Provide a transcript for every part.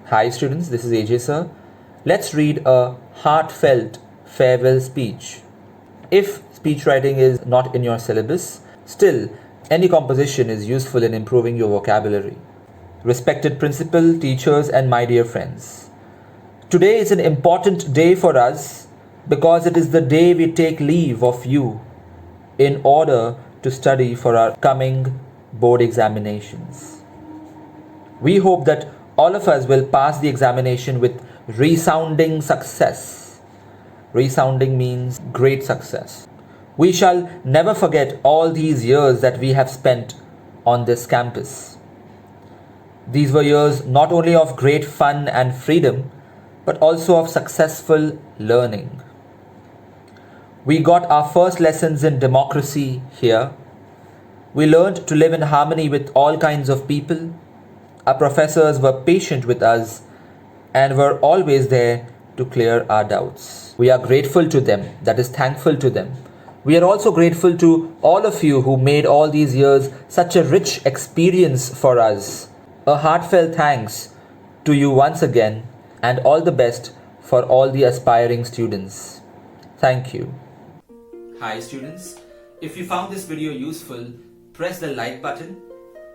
Hi students, this is AJ sir. Let's read a heartfelt farewell speech. If speech writing is not in your syllabus, still any composition is useful in improving your vocabulary. Respected principal, teachers and my dear friends. Today is an important day for us because it is the day we take leave of you in order to study for our coming board examinations. We hope that all of us will pass the examination with resounding success. Resounding means great success. We shall never forget all these years that we have spent on this campus. These were years not only of great fun and freedom, but also of successful learning. We got our first lessons in democracy here. We learned to live in harmony with all kinds of people. Our professors were patient with us and were always there to clear our doubts. We are grateful to them, that is, thankful to them. We are also grateful to all of you who made all these years such a rich experience for us. A heartfelt thanks to you once again, and all the best for all the aspiring students. Thank you. Hi students, if you found this video useful, press the like button.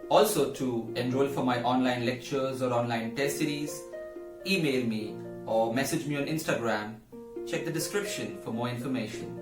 Also, to enroll for my online lectures or online test series, email me or message me on Instagram. Check the description for more information.